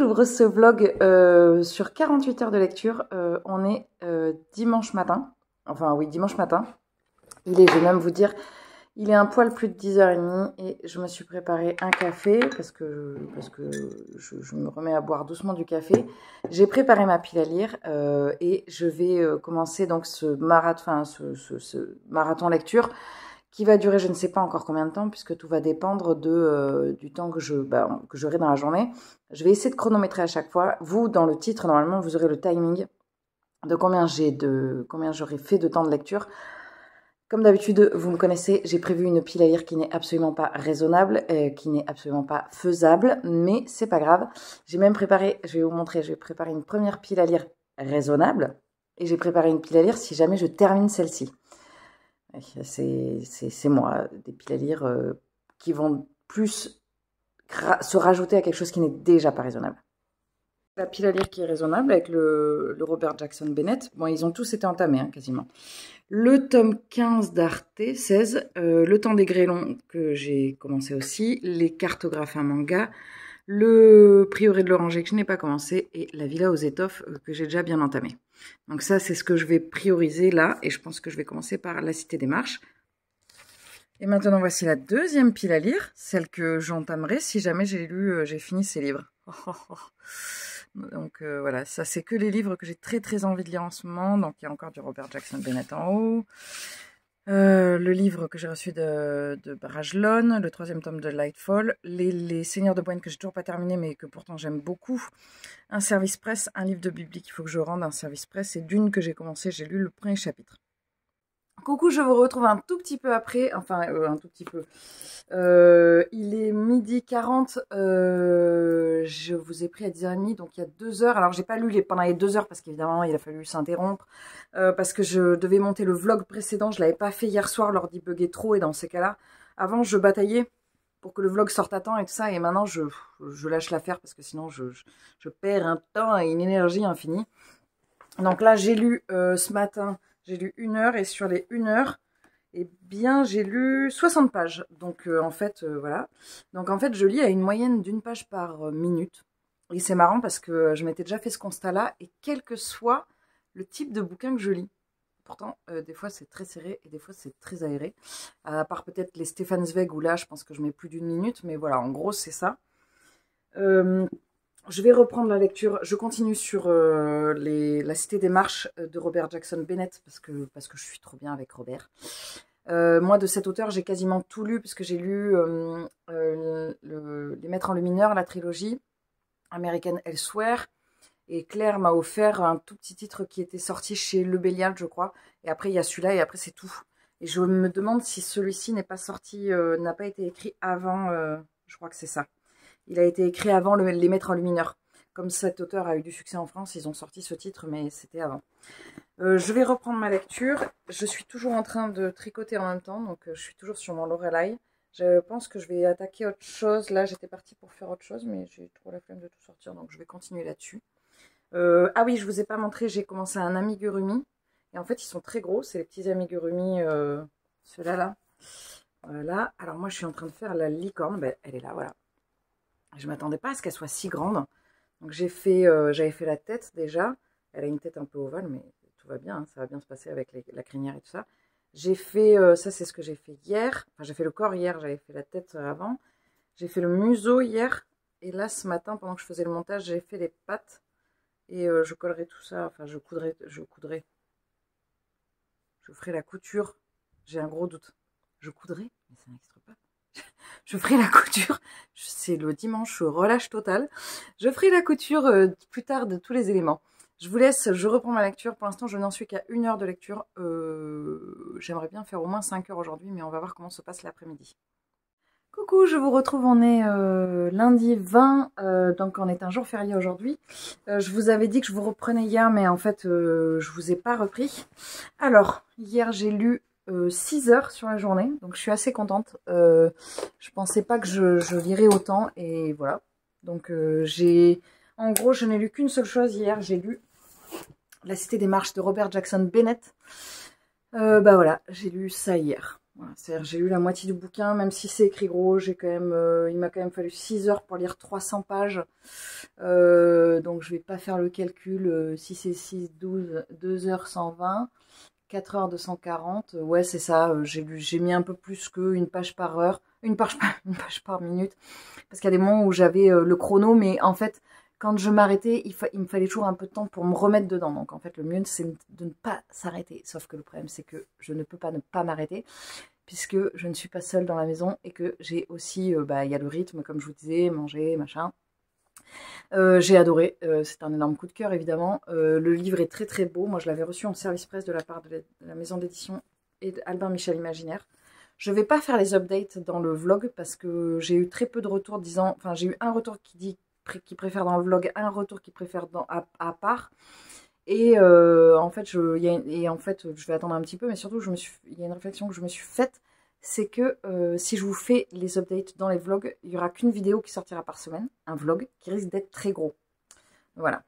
j'ouvre ce vlog sur 48 heures de lecture. On est dimanche matin. Enfin oui, dimanche matin. Je vais même vous dire, il est un poil plus de 10h30 et je me suis préparé un café parce que je me remets à boire doucement du café. J'ai préparé ma pile à lire et je vais commencer donc ce marathon lecture qui va durer je ne sais pas encore combien de temps puisque tout va dépendre du temps que j'aurai dans la journée. Je vais essayer de chronométrer à chaque fois. Vous, dans le titre, normalement, vous aurez le timing de combien j'aurai fait de temps de lecture. Comme d'habitude, vous me connaissez, j'ai prévu une pile à lire qui n'est absolument pas raisonnable, qui n'est absolument pas faisable, mais c'est pas grave. J'ai même préparé, je vais vous montrer, j'ai préparé une première pile à lire raisonnable et j'ai préparé une pile à lire si jamais je termine celle-ci. C'est moi, des piles à lire qui vont plus se rajouter à quelque chose qui n'est déjà pas raisonnable. La pile à lire qui est raisonnable avec le Robert Jackson Bennett. Bon, ils ont tous été entamés, hein, quasiment. Le tome 15 d'Arte, 16. Le temps des grêlons, que j'ai commencé aussi. Les cartographes à manga. Le prieuré de l'oranger, que je n'ai pas commencé. Et la villa aux étoffes, que j'ai déjà bien entamé. Donc ça, c'est ce que je vais prioriser là. Et je pense que je vais commencer par La Cité des Marches. Et maintenant, voici la deuxième pile à lire. Celle que j'entamerai si jamais j'ai fini ces livres. Donc voilà, ça c'est que les livres que j'ai très envie de lire en ce moment. Donc il y a encore du Robert Jackson Bennett en haut. Le livre que j'ai reçu de Brajlon, le 3e tome de Lightfall, les Seigneurs de Bohème que j'ai toujours pas terminé mais que pourtant j'aime beaucoup. Un service presse, un livre de Bibli qu'il faut que je rende, un service presse et Dune que j'ai commencé, j'ai lu le premier chapitre. Coucou, je vous retrouve un tout petit peu après, enfin un tout petit peu. Il est 12h40, je vous ai pris à 10h30, donc il y a 2 heures. Alors j'ai pas lu pendant les 2 heures parce qu'évidemment il a fallu s'interrompre, parce que je devais monter le vlog précédent, je l'avais pas fait hier soir, l'ordi buguait trop et dans ces cas-là, avant je bataillais pour que le vlog sorte à temps et tout ça, et maintenant je lâche l'affaire parce que sinon je perds un temps et une énergie infinie. Donc là j'ai lu ce matin, j'ai lu 1 heure et sur les 1 heure, eh bien, j'ai lu 60 pages. Donc, en fait, voilà. Donc, en fait, je lis à une moyenne d'1 page par minute. Et c'est marrant parce que je m'étais déjà fait ce constat-là. Et quel que soit le type de bouquin que je lis. Pourtant, des fois, c'est très serré et des fois, c'est très aéré. À part peut-être les Stefan Zweig où là, je pense que je mets plus d'1 minute. Mais voilà, en gros, c'est ça. Je vais reprendre la lecture. Je continue sur La Cité des Marches de Robert Jackson Bennett parce que je suis trop bien avec Robert. Moi, de cet auteur, j'ai quasiment tout lu parce que j'ai lu Les Maîtres enlumineurs, la trilogie, American Elsewhere. Et Claire m'a offert un tout petit titre qui était sorti chez Le Bélial, je crois. Et après, il y a celui-là et après, c'est tout. Et je me demande si celui-ci n'est pas sorti, n'a pas été écrit avant, je crois que c'est ça. Il a été écrit avant Les Maîtres enlumineurs. Comme cet auteur a eu du succès en France, ils ont sorti ce titre, mais c'était avant. Je vais reprendre ma lecture. Je suis toujours en train de tricoter en même temps, donc je suis toujours sur mon Lorelai. Je pense que je vais attaquer autre chose. Là, j'étais partie pour faire autre chose, mais j'ai trop la flemme de tout sortir, donc je vais continuer là-dessus. Ah oui, je vous ai pas montré, j'ai commencé un amigurumi. Et en fait, ils sont très gros, c'est les petits amigurumi, ceux-là, là. Voilà. Alors moi, je suis en train de faire la licorne. Ben, elle est là, voilà. Je m'attendais pas à ce qu'elle soit si grande. Donc j'avais fait la tête déjà. Elle a une tête un peu ovale, mais tout va bien, hein, ça va bien se passer avec la crinière et tout ça. J'ai fait, ça c'est ce que j'ai fait hier. Enfin, j'ai fait le corps hier, j'avais fait la tête avant. J'ai fait le museau hier. Et là, ce matin, pendant que je faisais le montage, j'ai fait les pattes. Et je collerai tout ça, enfin je coudrai. Je ferai la couture. J'ai un gros doute. Je coudrai, mais ça n'existe pas. Je ferai la couture, c'est le dimanche relâche total. Je ferai la couture plus tard de tous les éléments. Je vous laisse, je reprends ma lecture. Pour l'instant, je n'en suis qu'à 1 heure de lecture. J'aimerais bien faire au moins 5 heures aujourd'hui, mais on va voir comment se passe l'après-midi. Coucou, je vous retrouve, on est lundi 20, donc on est un jour férié aujourd'hui. Je vous avais dit que je vous reprenais hier, mais en fait, je vous ai pas repris. Alors, hier, j'ai lu 6 heures sur la journée, donc je suis assez contente. Je pensais pas que je lirais autant, et voilà. Donc en gros, je n'ai lu qu'une seule chose hier, j'ai lu La Cité des Marches de Robert Jackson Bennett. Bah voilà, j'ai lu ça hier. Voilà, c'est-à-dire j'ai lu la moitié du bouquin, même si c'est écrit gros, j'ai quand même, il m'a quand même fallu 6 heures pour lire 300 pages. Donc je vais pas faire le calcul, si c'est 6, 12, 2 heures 120, 4 heures 240. Ouais, c'est ça, j'ai mis un peu plus qu'une page par heure, une page par minute. Parce qu'il y a des moments où j'avais le chrono, mais en fait, quand je m'arrêtais, il me fallait toujours un peu de temps pour me remettre dedans. Donc en fait, le mieux, c'est de ne pas s'arrêter. Sauf que le problème, c'est que je ne peux pas ne pas m'arrêter, puisque je ne suis pas seule dans la maison et que j'ai aussi, il y a le rythme, comme je vous disais, manger, machin. J'ai adoré, c'est un énorme coup de cœur évidemment. Le livre est très très beau. Moi, je l'avais reçu en service presse de la part de la maison d'édition et d'Albin Michel Imaginaire. Je ne vais pas faire les updates dans le vlog parce que j'ai eu très peu de retours disant, enfin j'ai eu un retour qui dit qu'il préfère dans le vlog, un retour qui préfère à part. Et en fait, je vais attendre un petit peu, mais surtout, il y a une réflexion que je me suis faite, c'est que si je vous fais les updates dans les vlogs, il n'y aura qu'une vidéo qui sortira par semaine, un vlog qui risque d'être très gros. Voilà.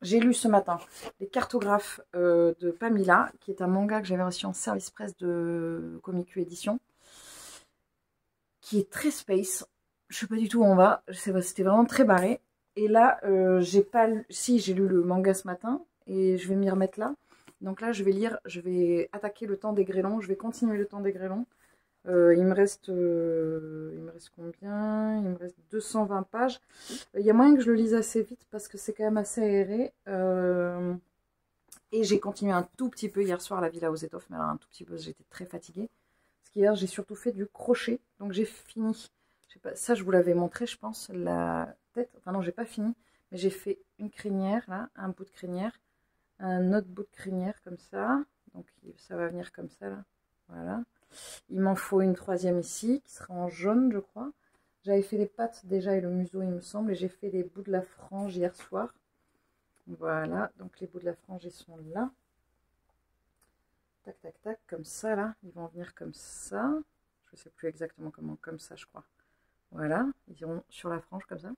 J'ai lu ce matin Les Cartographes de Pamela, qui est un manga que j'avais reçu en service presse de Komiku Édition, qui est très space. Je sais pas du tout où on va. C'était vraiment très barré. Et là, j'ai lu le manga ce matin et je vais m'y remettre là. Donc là, je vais attaquer Le Temps des Grêlons. Je vais continuer Le Temps des Grêlons. Il me reste combien? Il me reste 220 pages. Il y a moyen que je le lise assez vite parce que c'est quand même assez aéré. Et j'ai continué un tout petit peu hier soir à la Villa aux Étoffes, mais alors un tout petit peu, j'étais très fatiguée. Parce qu'hier, j'ai surtout fait du crochet. Donc j'ai fini. Je sais pas, ça, je vous l'avais montré, je pense, la tête. Enfin non, j'ai pas fini. Mais j'ai fait une crinière, là, un bout de crinière. Un autre bout de crinière, comme ça. Donc ça va venir comme ça, là. Voilà. Il m'en faut une troisième ici, qui sera en jaune, je crois. J'avais fait les pattes déjà et le museau, il me semble. Et j'ai fait les bouts de la frange hier soir. Voilà, donc les bouts de la frange, ils sont là. Tac, tac, tac, comme ça, là. Ils vont venir comme ça. Je ne sais plus exactement comment, comme ça, je crois. Voilà, ils iront sur la frange, comme ça.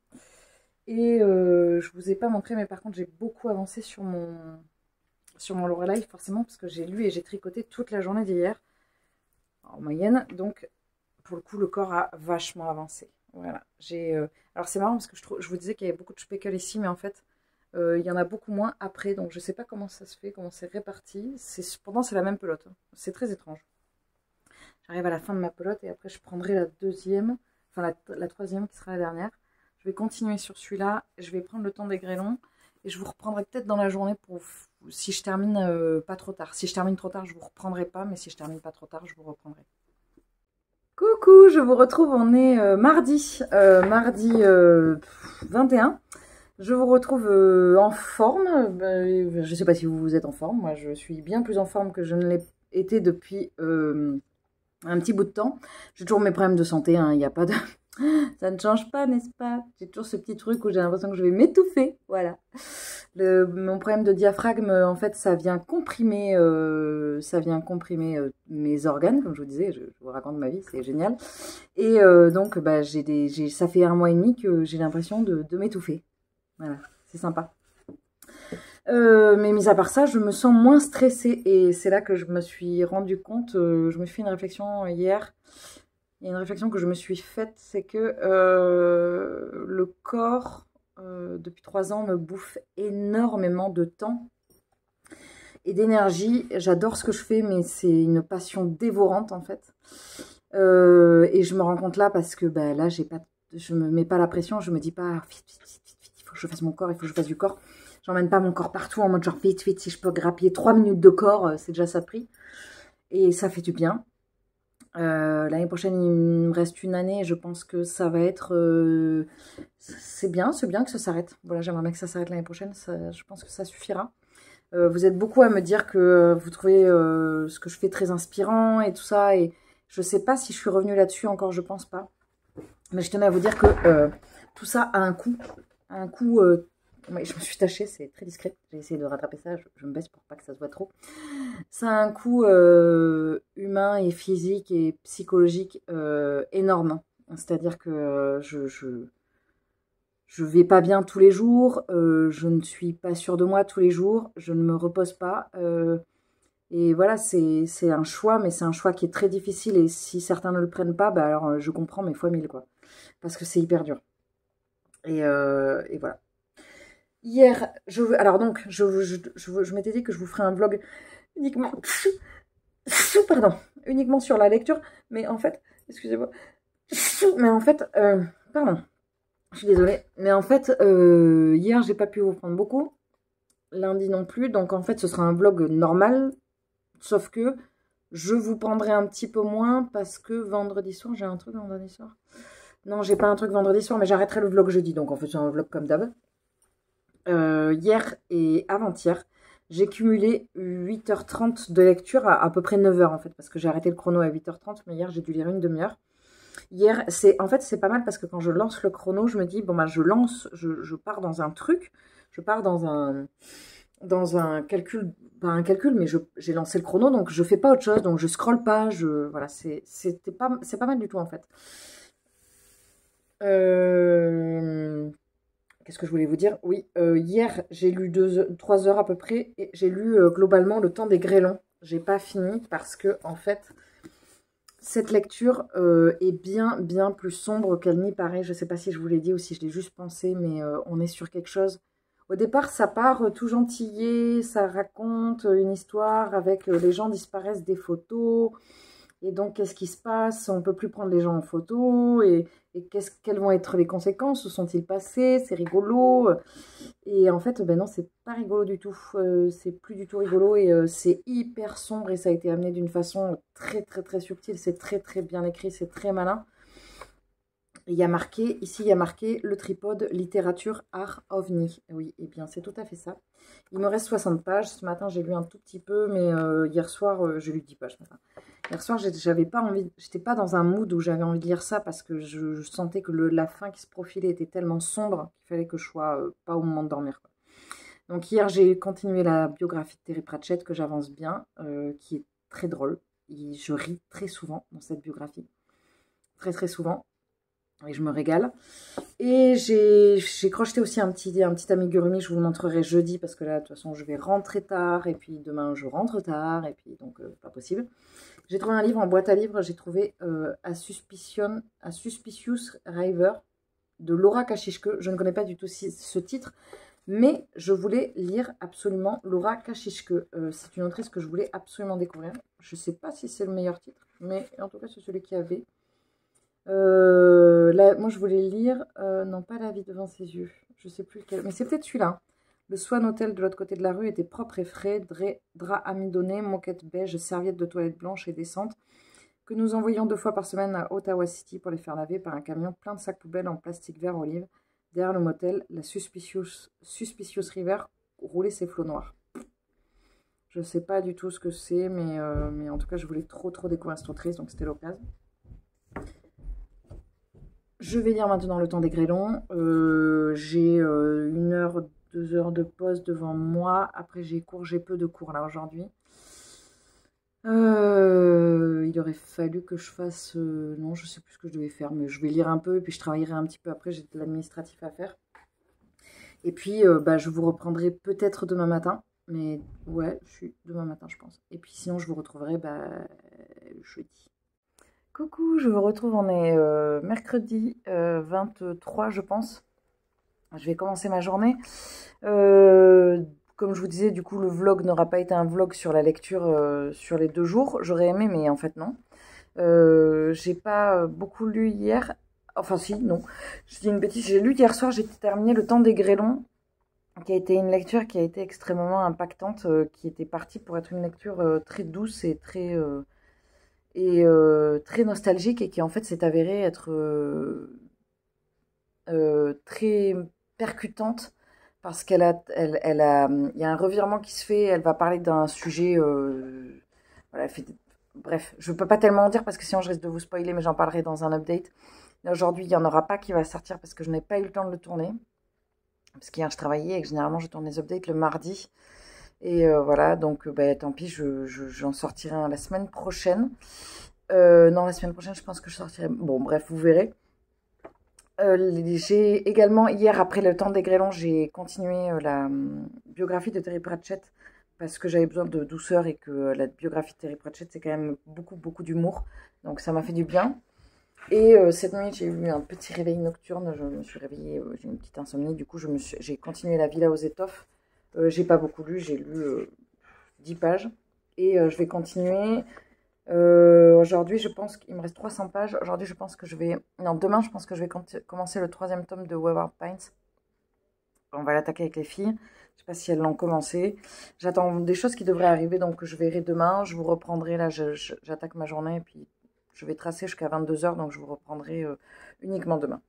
Et je vous ai pas montré, mais par contre, j'ai beaucoup avancé sur mon Lorelai, forcément, parce que j'ai lu et j'ai tricoté toute la journée d'hier, en moyenne. Donc, pour le coup, le corps a vachement avancé. Voilà. Alors, c'est marrant, parce que je vous disais qu'il y avait beaucoup de speckle ici, mais en fait, il y en a beaucoup moins après. Donc, je sais pas comment ça se fait, comment c'est réparti. Pourtant, c'est la même pelote. C'est très étrange. J'arrive à la fin de ma pelote et après, je prendrai la deuxième, enfin la troisième qui sera la dernière. Je vais continuer sur celui-là. Je vais prendre Le Temps des Grêlons. Et je vous reprendrai peut-être dans la journée si je termine pas trop tard. Si je termine trop tard, je vous reprendrai pas. Mais si je termine pas trop tard, je vous reprendrai. Coucou, je vous retrouve. On est mardi. Mardi 21. Je vous retrouve en forme. Je ne sais pas si vous êtes en forme. Moi, je suis bien plus en forme que je ne l'ai été depuis un petit bout de temps. J'ai toujours mes problèmes de santé. Il n'y a pas de... Ça ne change pas, n'est-ce pas? J'ai toujours ce petit truc où j'ai l'impression que je vais m'étouffer. Voilà. Mon problème de diaphragme, en fait, ça vient comprimer, mes organes, comme je vous disais. Je vous raconte ma vie, c'est génial. Et donc, ça fait 1 mois et demi que j'ai l'impression de m'étouffer. Voilà, c'est sympa. Mais mis à part ça, je me sens moins stressée. Et c'est là que je me suis rendu compte, je me suis fait une réflexion hier. Il y a une réflexion que je me suis faite, c'est que le corps, depuis 3 ans, me bouffe énormément de temps et d'énergie. J'adore ce que je fais, mais c'est une passion dévorante, en fait. Et je me rends compte là, parce que là, je me mets pas la pression, je me dis pas, vite, vite, vite, vite, il faut que je fasse mon corps, il faut que je fasse du corps. J'emmène pas mon corps partout en mode genre, vite, vite, si je peux grappiller 3 minutes de corps, c'est déjà ça de prix. Et ça fait du bien. L'année prochaine, il me reste 1 année et je pense que ça va être... c'est bien que ça s'arrête. Voilà, j'aimerais bien que ça s'arrête l'année prochaine. Je pense que ça suffira. Vous êtes beaucoup à me dire que vous trouvez ce que je fais très inspirant et tout ça. Et je sais pas si je suis revenue là-dessus encore, je pense pas. Mais je tenais à vous dire que tout ça a un coût. Un coût... Ouais, je me suis tachée, c'est très discret. J'ai essayé de rattraper ça, je me baisse pour pas que ça se voit trop. Ça a un coût humain et physique et psychologique énorme. C'est-à-dire que je vais pas bien tous les jours, je ne suis pas sûre de moi tous les jours, je ne me repose pas. Et voilà, c'est un choix, mais c'est un choix qui est très difficile. Et si certains ne le prennent pas, bah alors je comprends, mais fois 1000, quoi. Parce que c'est hyper dur. Et voilà. Hier, alors donc, je m'étais dit que je vous ferais un vlog uniquement, pardon, uniquement sur la lecture. Mais en fait, excusez-moi, mais en fait, pardon, je suis désolée. Mais en fait, hier, j'ai pas pu vous prendre beaucoup. Lundi non plus. Donc en fait, ce sera un vlog normal. Sauf que je vous prendrai un petit peu moins parce que vendredi soir, j'ai un truc vendredi soir. Non, j'ai pas un truc vendredi soir, mais j'arrêterai le vlog jeudi. Donc en fait, c'est un vlog comme d'hab. Hier et avant-hier, j'ai cumulé 8h30 de lecture à peu près 9h en fait. Parce que j'ai arrêté le chrono à 8h30, mais hier, j'ai dû lire une demi-heure. Hier, en fait, c'est pas mal parce que quand je lance le chrono, je me dis, bon, bah, je pars dans un truc, je pars dans un calcul, pas un calcul, mais j'ai lancé le chrono, donc je fais pas autre chose, donc je scrolle pas, voilà, c'est pas mal du tout en fait. Qu'est-ce que je voulais vous dire? Oui, hier j'ai lu 3 heures à peu près, et j'ai lu globalement Le Temps des Grêlons. J'ai pas fini parce que en fait, cette lecture est bien plus sombre qu'elle n'y paraît. Je sais pas si je vous l'ai dit ou si je l'ai juste pensé, mais on est sur quelque chose. Au départ, ça part tout gentillé, ça raconte une histoire avec les gens disparaissent des photos. Et donc, qu'est-ce qui se passe? On ne peut plus prendre les gens en photo. Et quelles vont être les conséquences? Où sont-ils passés? C'est rigolo. Et en fait, ben non, c'est pas rigolo du tout. C'est plus du tout rigolo et c'est hyper sombre et ça a été amené d'une façon très subtile. C'est très bien écrit, c'est très malin. Il y a marqué, ici il y a marqué le tripode littérature art ovni. Oui, et bien c'est tout à fait ça. Il me reste 60 pages. Ce matin j'ai lu un tout petit peu, mais hier soir j'ai lu 10 pages ce matin. Hier soir j'avais pas envie, j'étais pas dans un mood où j'avais envie de lire ça parce que je sentais que la fin qui se profilait était tellement sombre qu'il fallait que je sois pas au moment de dormir, quoi. Donc hier j'ai continué la biographie de Terry Pratchett que j'avance bien, qui est très drôle. Je ris très souvent dans cette biographie, très souvent. Et je me régale. Et j'ai crocheté aussi un petit amigurumi, je vous le montrerai jeudi, parce que là, de toute façon, je vais rentrer tard, et puis demain, je rentre tard, et puis donc, pas possible. J'ai trouvé un livre en boîte à livres, j'ai trouvé A Suspicious River de Laura Kashishke. Je ne connais pas du tout ce titre, mais je voulais lire absolument Laura Kashishke. C'est une autrice que je voulais absolument découvrir. Je ne sais pas si c'est le meilleur titre, mais en tout cas, c'est celui qui avait. Là, moi, je voulais lire, non, pas La vie devant ses yeux, je sais plus lequel, mais c'est peut-être celui-là. Le Swan Hotel de l'autre côté de la rue était propre et frais, drap amidonné, moquette beige, serviette de toilette blanche et décente, que nous envoyions 2 fois par semaine à Ottawa City pour les faire laver par un camion plein de sacs poubelles en plastique vert olive. Derrière le motel, la Suspicious River roulait ses flots noirs. Je sais pas du tout ce que c'est, mais en tout cas, je voulais trop découvrir cette autrice, donc c'était l'occasion. Je vais lire maintenant Le Temps des Grêlons. J'ai 1 heure, 2 heures de pause devant moi. Après, j'ai peu de cours là aujourd'hui. Il aurait fallu que je fasse... non, je sais plus ce que je devais faire, mais je vais lire un peu et puis je travaillerai un petit peu après. J'ai de l'administratif à faire. Et puis, je vous reprendrai peut-être demain matin. Mais ouais, je suis demain matin, je pense. Et puis sinon, je vous retrouverai jeudi. Coucou, je vous retrouve, on est mercredi 23 je pense. Je vais commencer ma journée. Comme je vous disais, du coup le vlog n'aura pas été un vlog sur la lecture sur les 2 jours. J'aurais aimé, mais en fait non. J'ai pas beaucoup lu hier. Enfin si, non. Je dis une bêtise, j'ai lu hier soir, j'ai terminé Le Temps des Grêlons, qui a été une lecture qui a été extrêmement impactante, qui était partie pour être une lecture très douce et très nostalgique et qui en fait s'est avérée être très percutante parce il y a un revirement qui se fait, elle va parler d'un sujet, voilà, bref, je peux pas tellement en dire parce que sinon je risque de vous spoiler, mais j'en parlerai dans un update. Aujourd'hui, il n'y en aura pas qui va sortir parce que je n'ai pas eu le temps de le tourner, parce qu'hier je travaillais et que généralement je tourne les updates le mardi. Et voilà, donc tant pis, j'en sortirai un la semaine prochaine. Non, la semaine prochaine, je pense que je sortirai... Bon, bref, vous verrez. J'ai également, hier, après Le Temps des Grêlons, j'ai continué la biographie de Terry Pratchett parce que j'avais besoin de douceur et que la biographie de Terry Pratchett, c'est quand même beaucoup d'humour. Donc ça m'a fait du bien. Et cette nuit, j'ai eu un petit réveil nocturne. Je me suis réveillée, j'ai une petite insomnie. Du coup, j'ai continué la Villa aux étoffes. J'ai pas beaucoup lu, j'ai lu 10 pages. Et je vais continuer. Aujourd'hui, je pense qu'il me reste 300 pages. Aujourd'hui, je pense que je vais... Non, demain, je pense que je vais commencer le 3e tome de Wayward Pines. On va l'attaquer avec les filles. Je sais pas si elles l'ont commencé. J'attends des choses qui devraient arriver, donc je verrai demain. Je vous reprendrai, là, j'attaque ma journée, et puis je vais tracer jusqu'à 22 h, donc je vous reprendrai uniquement demain.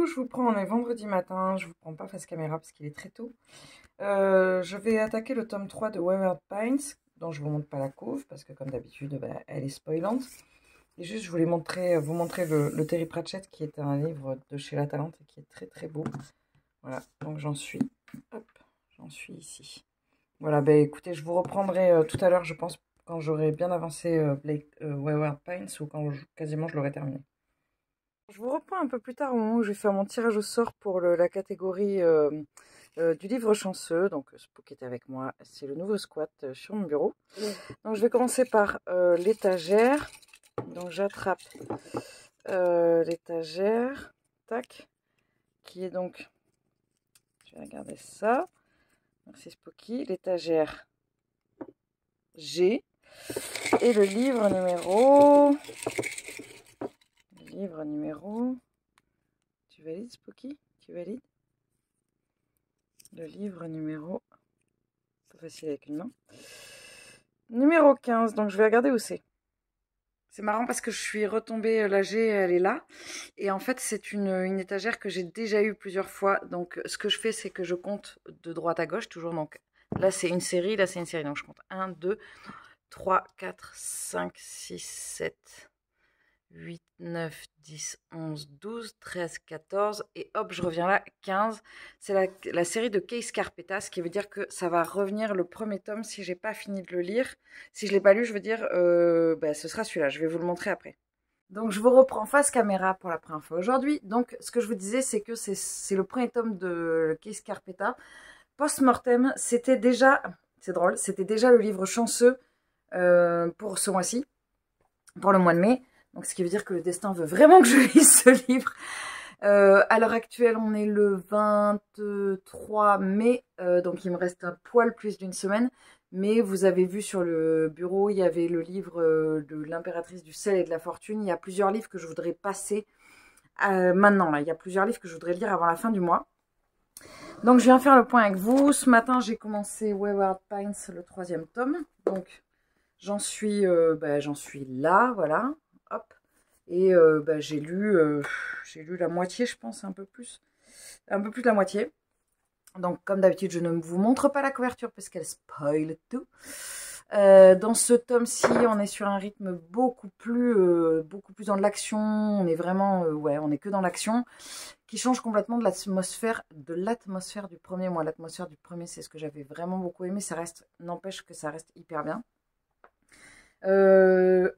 Je vous prends, on est vendredi matin, je vous prends pas face caméra parce qu'il est très tôt. Je vais attaquer le tome 3 de Wayward Pines, dont je vous montre pas la couve parce que comme d'habitude, bah, elle est spoilante. Et juste, je voulais vous montrer le Terry Pratchett qui est un livre de chez La Talente et qui est très beau. Voilà, donc j'en suis ici. Voilà, bah écoutez, je vous reprendrai tout à l'heure, je pense, quand j'aurai bien avancé Wayward Pines ou quand quasiment je l'aurai terminé. Je vous reprends un peu plus tard au moment où je vais faire mon tirage au sort pour la catégorie du livre chanceux. Donc Spook est avec moi, c'est le nouveau squat sur mon bureau. Donc je vais commencer par l'étagère. Donc j'attrape l'étagère, tac, qui est donc, je vais regarder ça, merci Spooky, l'étagère G, et le livre numéro, tu valides Spooky? Tu valides? Le livre numéro, pas facile avec une main, numéro 15, donc je vais regarder où c'est. C'est marrant parce que je suis retombée, la G, elle est là. Et en fait, c'est une étagère que j'ai déjà eue plusieurs fois. Donc, ce que je fais, c'est que je compte de droite à gauche, toujours. Donc, là, c'est une série, là, c'est une série. Donc, je compte 1, 2, 3, 4, 5, 6, 7, 8, 9, 10, 11, 12, 13, 14. Et hop, je reviens là, 15. C'est la série de Case Carpeta, ce qui veut dire que ça va revenir le premier tome si j'ai pas fini de le lire. Si je l'ai pas lu, je veux dire, bah, ce sera celui-là. Je vais vous le montrer après. Donc, je vous reprends face caméra pour la première fois aujourd'hui. Donc, ce que je vous disais, c'est que c'est le premier tome de Case Carpeta. Post-mortem, c'était déjà, c'est drôle, c'était déjà le livre chanceux pour ce mois-ci, pour le mois de mai. Donc, ce qui veut dire que le destin veut vraiment que je lise ce livre. À l'heure actuelle, on est le 23 mai, donc il me reste un poil plus d'une semaine. Mais vous avez vu sur le bureau, il y avait le livre de l'impératrice du sel et de la fortune. Il y a plusieurs livres que je voudrais passer maintenant. Là, il y a plusieurs livres que je voudrais lire avant la fin du mois. Donc, je viens faire le point avec vous. Ce matin, j'ai commencé Wayward Pines, le 3e tome. Donc, j'en suis là, voilà. Hop. Et bah, j'ai lu la moitié, je pense, un peu plus de la moitié. Donc, comme d'habitude, je ne vous montre pas la couverture parce qu'elle spoil tout. Dans ce tome-ci, on est sur un rythme beaucoup plus dans de l'action. On est vraiment, on est que dans l'action, qui change complètement de l'atmosphère du premier. Moi, l'atmosphère du premier, c'est ce que j'avais vraiment beaucoup aimé. Ça reste, n'empêche que ça reste hyper bien. J'ai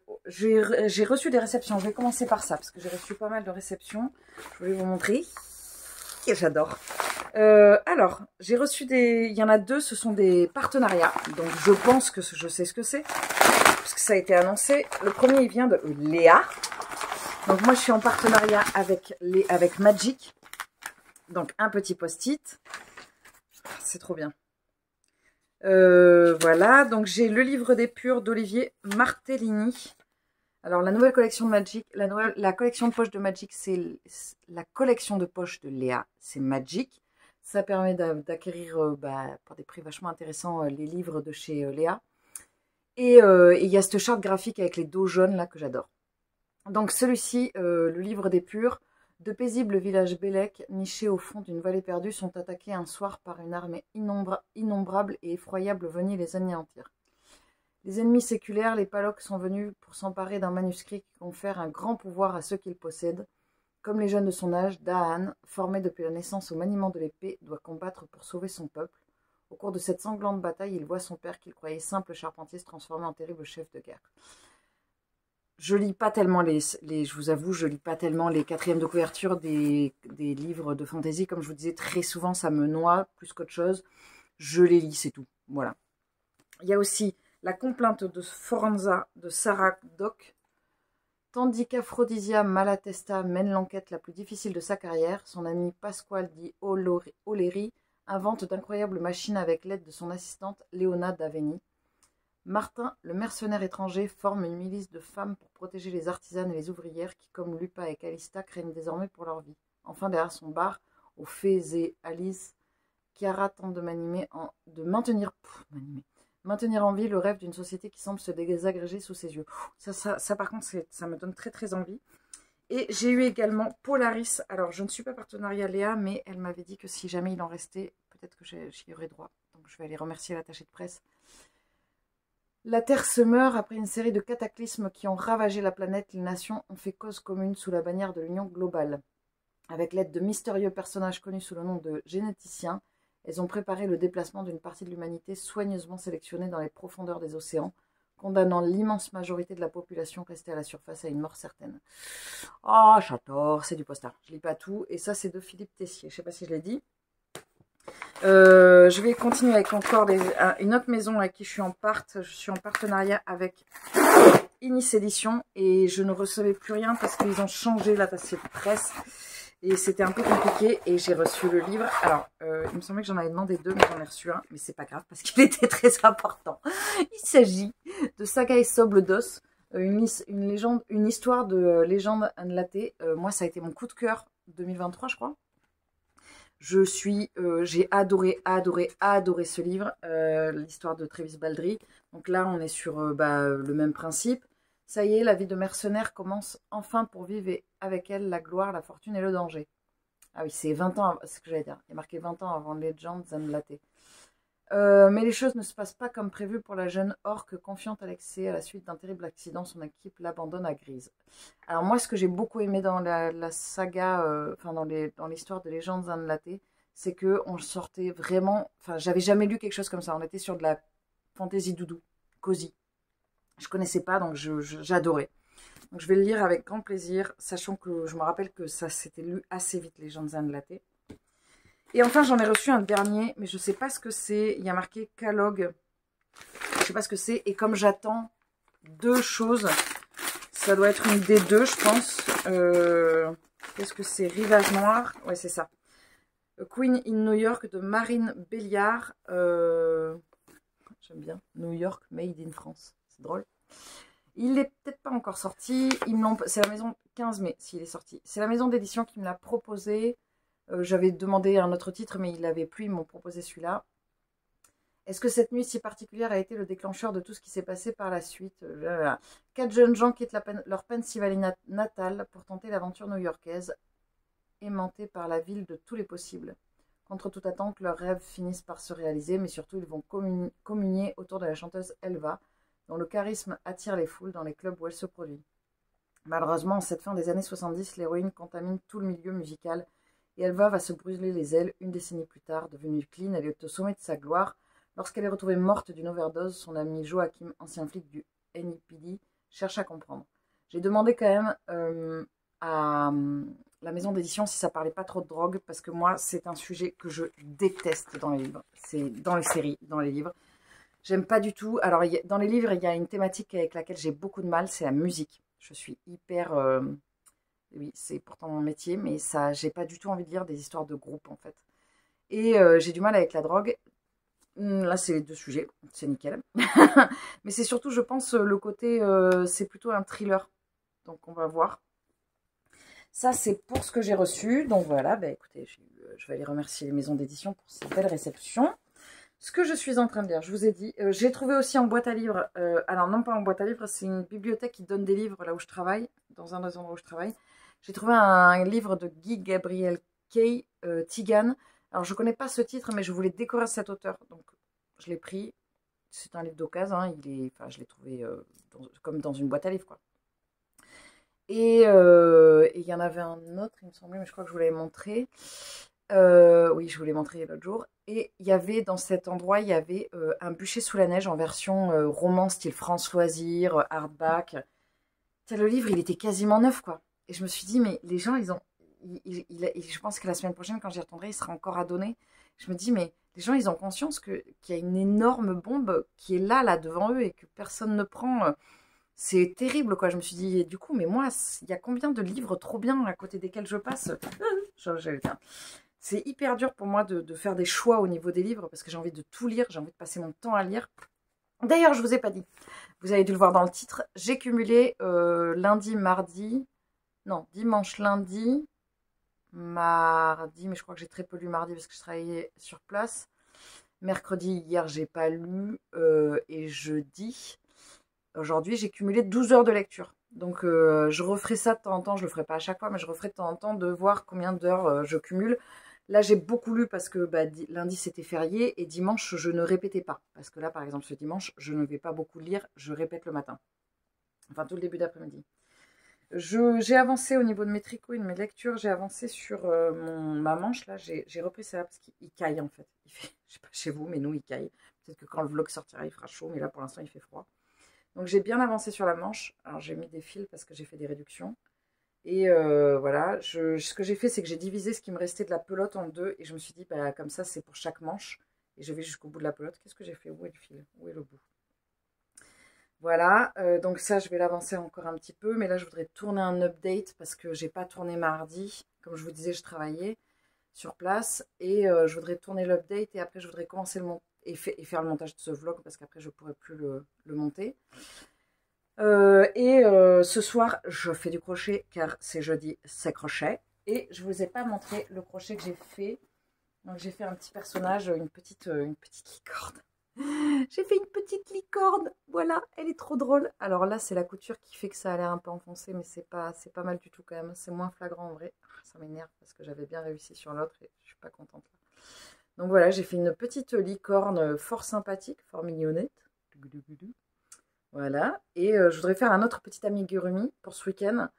reçu des réceptions. Je vais commencer par ça, parce que j'ai reçu pas mal de réceptions. Je vais vous montrer. Et j'adore. Alors, j'ai reçu il y en a deux, ce sont des partenariats. Donc, je pense que je sais ce que c'est, parce que ça a été annoncé. Le premier, il vient de Léa. Donc, moi, je suis en partenariat avec Magic. Donc, un petit post-it. C'est trop bien. Voilà, donc j'ai le livre des purs d'Olivier Martellini. Alors, la nouvelle collection de Magic, la collection de poches de Magic, c'est la collection de poches de Léa, c'est Magic. Ça permet d'acquérir pour des prix vachement intéressants les livres de chez Léa. Et il y a cette charte graphique avec les dos jaunes là que j'adore. Donc celui-ci, le livre des purs, de paisibles villages bélèques, nichés au fond d'une vallée perdue, sont attaqués un soir par une armée innombrable et effroyable venue les anéantir. Les ennemis séculaires, les Palocs, sont venus pour s'emparer d'un manuscrit qui confère un grand pouvoir à ceux qui le possèdent. Comme les jeunes de son âge, Daahan, formé depuis la naissance au maniement de l'épée, doit combattre pour sauver son peuple. Au cours de cette sanglante bataille, il voit son père, qu'il croyait simple charpentier, se transformer en terrible chef de guerre. Je lis pas tellement je vous avoue, je lis pas tellement les quatrièmes de couverture des livres de fantasy. Comme je vous disais, très souvent, ça me noie plus qu'autre chose. Je les lis, c'est tout. Voilà. Il y a aussi La complainte de Forenza de Sarah Dock. Tandis qu'Aphrodisia Malatesta mène l'enquête la plus difficile de sa carrière, son ami Pasquale di Oleri invente d'incroyables machines avec l'aide de son assistante Leona Daveni. Martin, le mercenaire étranger, forme une milice de femmes pour protéger les artisanes et les ouvrières qui, comme Lupa et Calista, craignent désormais pour leur vie. Enfin, derrière son bar, aux fées et Alice, Chiara tente de maintenir en vie le rêve d'une société qui semble se désagréger sous ses yeux. Ça par contre, ça me donne très très envie. Et j'ai eu également Polaris. Alors, je ne suis pas partenariat Léa, mais elle m'avait dit que si jamais il en restait, peut-être que j'y aurais droit. Donc, je vais aller remercier l'attaché de presse. La Terre se meurt après une série de cataclysmes qui ont ravagé la planète. Les nations ont fait cause commune sous la bannière de l'Union globale. Avec l'aide de mystérieux personnages connus sous le nom de généticiens, elles ont préparé le déplacement d'une partie de l'humanité soigneusement sélectionnée dans les profondeurs des océans, condamnant l'immense majorité de la population restée à la surface à une mort certaine. Oh, j'adore, c'est du poster. Je lis pas tout. Et ça, c'est de Philippe Tessier. Je sais pas si je l'ai dit. Je vais continuer avec encore une autre maison avec qui je suis en partenariat avec Inis Édition et je ne recevais plus rien parce qu'ils ont changé l'attaché de presse et c'était un peu compliqué et j'ai reçu le livre. Alors, il me semblait que j'en avais demandé deux, mais j'en ai reçu un, mais c'est pas grave parce qu'il était très important. Il s'agit de Saga et Soble d'Os, une histoire de légende Anlaté. Moi, ça a été mon coup de cœur 2023, je crois. J'ai adoré ce livre, l'histoire de Travis Baldry. Donc là, on est sur le même principe. Ça y est, la vie de mercenaire commence enfin pour vivre avec elle la gloire, la fortune et le danger. Ah oui, c'est 20 ans, c'est ce que j'allais dire. Il y a marqué 20 ans avant Legends Anlaté. Mais les choses ne se passent pas comme prévu pour la jeune orque confiante à l'excès. À la suite d'un terrible accident, son équipe l'abandonne à Grise. Alors moi, ce que j'ai beaucoup aimé dans la saga, dans l'histoire de Légendes Anlatées, c'est que on sortait vraiment... Enfin, j'avais jamais lu quelque chose comme ça. On était sur de la fantasy doudou, cosy. Je connaissais pas, donc j'adorais. Donc je vais le lire avec grand plaisir, sachant que je me rappelle que ça s'était lu assez vite, Légendes Anlatées. Et enfin, j'en ai reçu un dernier, mais je ne sais pas ce que c'est. Il y a marqué Calog. Je ne sais pas ce que c'est. Et comme j'attends deux choses, ça doit être une des deux, je pense. Qu'est-ce que c'est? Rivage Noir. Ouais, c'est ça. Queen in New York de Marine Béliard. J'aime bien. New York, made in France. C'est drôle. Il n'est peut-être pas encore sorti. C'est la maison 15 mai, s'il est sorti. C'est la maison d'édition qui me l'a proposé. J'avais demandé un autre titre, mais ils l'avaient plus, ils m'ont proposé celui-là. Est-ce que cette nuit si particulière a été le déclencheur de tout ce qui s'est passé par la suite? 4 jeunes gens quittent leur Pennsylvanie natale pour tenter l'aventure new-yorkaise, aimantés par la ville de tous les possibles. Contre toute attente, leurs rêves finissent par se réaliser, mais surtout ils vont communier autour de la chanteuse Elva, dont le charisme attire les foules dans les clubs où elle se produit. Malheureusement, en cette fin des années 70, l'héroïne contamine tout le milieu musical, et Elva va se brûler les ailes une décennie plus tard. Devenue clean, elle est au sommet de sa gloire lorsqu'elle est retrouvée morte d'une overdose. Son ami Joachim, ancien flic du NIPD, cherche à comprendre. J'ai demandé quand même à la maison d'édition si ça parlait pas trop de drogue, parce que moi, c'est un sujet que je déteste dans les livres. C'est dans les séries, dans les livres. J'aime pas du tout. Alors, dans les livres, il y a une thématique avec laquelle j'ai beaucoup de mal, c'est la musique. Je suis hyper... oui, c'est pourtant mon métier, mais ça, j'ai pas du tout envie de lire des histoires de groupe, en fait. Et j'ai du mal avec la drogue. Là, c'est les deux sujets, c'est nickel. Mais c'est surtout, je pense, le côté, c'est plutôt un thriller. Donc, on va voir. Ça, c'est pour ce que j'ai reçu. Donc, voilà, bah, écoutez, je vais aller remercier les maisons d'édition pour cette belle réception. Ce que je suis en train de lire, je vous ai dit, j'ai trouvé aussi en boîte à livres, alors non pas en boîte à livres, c'est une bibliothèque qui donne des livres là où je travaille, dans un des endroits où je travaille. J'ai trouvé un livre de Guy Gabriel Kay, Tigane. Alors je ne connais pas ce titre, mais je voulais découvrir cet auteur, donc je l'ai pris. C'est un livre d'occasion, hein, enfin, je l'ai trouvé comme dans une boîte à livres, quoi. Et il y en avait un autre, il me semblait, mais je crois que je vous l'avais montré. Oui, je vous l'ai montré l'autre jour. Et il y avait, dans cet endroit, il y avait un bûcher sous la neige en version roman style Françoisire, hardback. Tiens, le livre, il était quasiment neuf, quoi. Et je me suis dit, mais les gens, ils ont... je pense que la semaine prochaine, quand j'y retournerai, il sera encore à donner. Je me dis, mais les gens, ils ont conscience qu'il y a une énorme bombe qui est là devant eux, et que personne ne prend. C'est terrible, quoi. Je me suis dit, et du coup, mais moi, il y a combien de livres trop bien à côté desquels je passe? C'est hyper dur pour moi de faire des choix au niveau des livres, parce que j'ai envie de tout lire, j'ai envie de passer mon temps à lire. D'ailleurs, je vous ai pas dit, vous avez dû le voir dans le titre, j'ai cumulé lundi, mardi, non, dimanche, lundi, mardi, mais je crois que j'ai très peu lu mardi parce que je travaillais sur place. Mercredi, hier, j'ai pas lu, et jeudi, aujourd'hui, j'ai cumulé 12 heures de lecture. Donc, je referai ça de temps en temps, je le ferai pas à chaque fois, mais je referai de temps en temps de voir combien d'heures je cumule. Là, j'ai beaucoup lu parce que lundi, c'était férié et dimanche, je ne répétais pas. Parce que là, par exemple, ce dimanche, je ne vais pas beaucoup lire, je répète le matin. Enfin, tout le début d'après-midi. J'ai avancé au niveau de mes tricots et de mes lectures. J'ai avancé sur ma manche. Là, j'ai repris ça parce qu'il caille, en fait. Il fait, je sais pas chez vous, mais nous, il caille. Peut-être que quand le vlog sortira, il fera chaud, mais là, pour l'instant, il fait froid. Donc, j'ai bien avancé sur la manche. Alors, j'ai mis des fils parce que j'ai fait des réductions. Et voilà, ce que j'ai fait, c'est que j'ai divisé ce qui me restait de la pelote en deux. Et je me suis dit, bah, comme ça, c'est pour chaque manche. Et je vais jusqu'au bout de la pelote. Qu'est-ce que j'ai fait? Où est le fil? Où est le bout? Voilà, donc ça, je vais l'avancer encore un petit peu. Mais là, je voudrais tourner un update parce que j'ai pas tourné mardi. Comme je vous disais, je travaillais sur place. Et je voudrais tourner l'update. Et après, je voudrais commencer et faire le montage de ce vlog parce qu'après, je ne pourrai plus le monter. Ce soir, je fais du crochet car c'est jeudi, c'est crochet. Et je ne vous ai pas montré le crochet que j'ai fait. Donc j'ai fait un petit personnage, une petite licorne. J'ai fait une petite licorne, voilà, elle est trop drôle. Alors là, c'est la couture qui fait que ça a l'air un peu enfoncé, mais c'est pas mal du tout quand même. C'est moins flagrant en vrai. Ça m'énerve parce que j'avais bien réussi sur l'autre et je suis pas contente là. Donc voilà, j'ai fait une petite licorne fort sympathique, fort mignonnette. Voilà, et je voudrais faire un autre petit amigurumi pour ce week-end.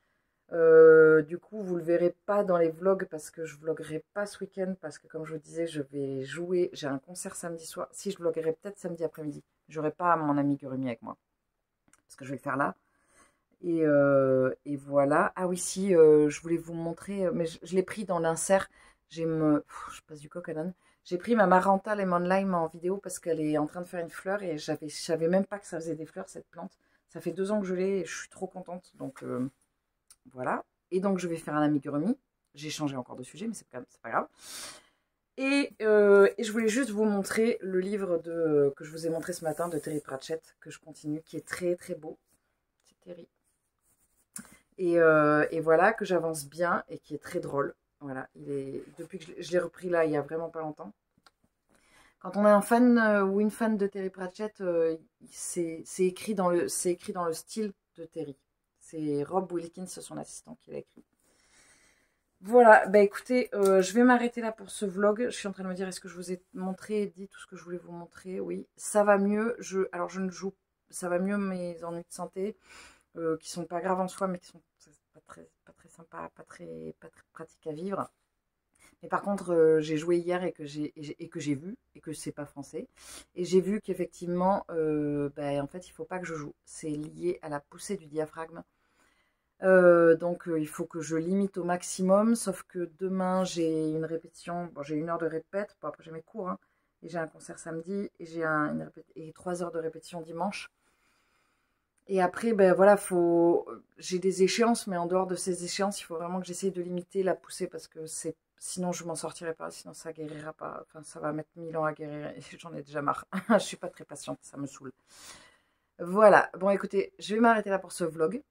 Du coup, vous le verrez pas dans les vlogs parce que je vloguerai pas ce week-end parce que comme je vous disais, je vais jouer. J'ai un concert samedi soir. Si je vloguerai peut-être samedi après-midi, j'aurai pas mon amigurumi avec moi parce que je vais le faire là. Et voilà. Ah oui, si, je voulais vous montrer, mais je l'ai pris dans l'insert. Je passe du coq à l'âne. J'ai pris ma Maranta Lemon Lime en vidéo parce qu'elle est en train de faire une fleur et je savais même pas que ça faisait des fleurs cette plante. Ça fait 2 ans que je l'ai et je suis trop contente. Donc voilà. Et donc je vais faire un amigurumi. J'ai changé encore de sujet, mais c'est pas grave. Et je voulais juste vous montrer le livre que je vous ai montré ce matin de Terry Pratchett, que je continue, qui est très très beau. C'est Terry. Et voilà, que j'avance bien et qui est très drôle. Voilà, depuis que je l'ai repris là, il y a vraiment pas longtemps. Quand on est un fan ou une fan de Terry Pratchett, c'est écrit dans le style de Terry. C'est Rob Wilkins, son assistant, qui l'a écrit. Voilà, bah écoutez, je vais m'arrêter là pour ce vlog. Je suis en train de me dire, est-ce que je vous ai montré et dit tout ce que je voulais vous montrer? Oui, ça va mieux. Alors je ne joue, ça va mieux mes ennuis de santé, qui sont pas graves en soi, mais qui sont pas très sympas, pas très pratiques à vivre. Et par contre, j'ai joué hier et que j'ai vu, et que c'est pas français, et j'ai vu qu'effectivement, en fait, il faut pas que je joue. C'est lié à la poussée du diaphragme. Donc, il faut que je limite au maximum, sauf que demain, j'ai une répétition. Bon, j'ai 1 heure de répète. Bon, après, j'ai mes cours, hein, et j'ai un concert samedi, et j'ai et 3 heures de répétition dimanche. Et après, ben voilà, j'ai des échéances, mais en dehors de ces échéances, il faut vraiment que j'essaye de limiter la poussée parce que sinon je m'en sortirai pas, sinon ça guérira pas. Enfin, ça va mettre 1000 ans à guérir et j'en ai déjà marre. Je suis pas très patiente, ça me saoule. Voilà. Bon, écoutez, je vais m'arrêter là pour ce vlog.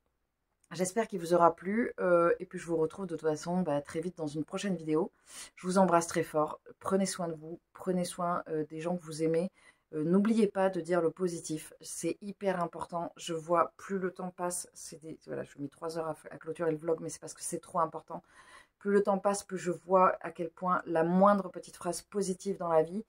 J'espère qu'il vous aura plu et puis je vous retrouve de toute façon très vite dans une prochaine vidéo. Je vous embrasse très fort. Prenez soin de vous, prenez soin des gens que vous aimez. N'oubliez pas de dire le positif, c'est hyper important. Je vois plus le temps passe, voilà, je mets 3 heures à clôturer le vlog, mais c'est parce que c'est trop important. Plus le temps passe, plus je vois à quel point la moindre petite phrase positive dans la vie,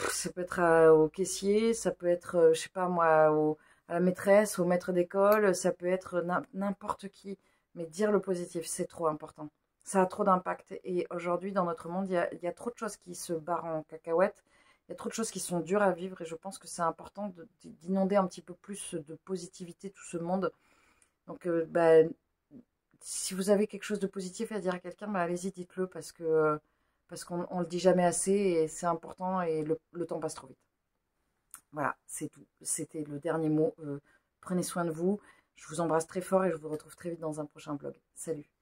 ça peut être au caissier, ça peut être, je sais pas moi, à la maîtresse, au maître d'école, ça peut être n'importe qui. Mais dire le positif, c'est trop important. Ça a trop d'impact. Et aujourd'hui, dans notre monde, il y a trop de choses qui se barrent en cacahuète. Il y a trop de choses qui sont dures à vivre. Et je pense que c'est important d'inonder un petit peu plus de positivité tout ce monde. Donc, si vous avez quelque chose de positif à dire à quelqu'un, allez-y, dites-le parce qu'on le dit jamais assez et c'est important et le temps passe trop vite. Voilà, c'est tout. C'était le dernier mot. Prenez soin de vous. Je vous embrasse très fort et je vous retrouve très vite dans un prochain vlog. Salut!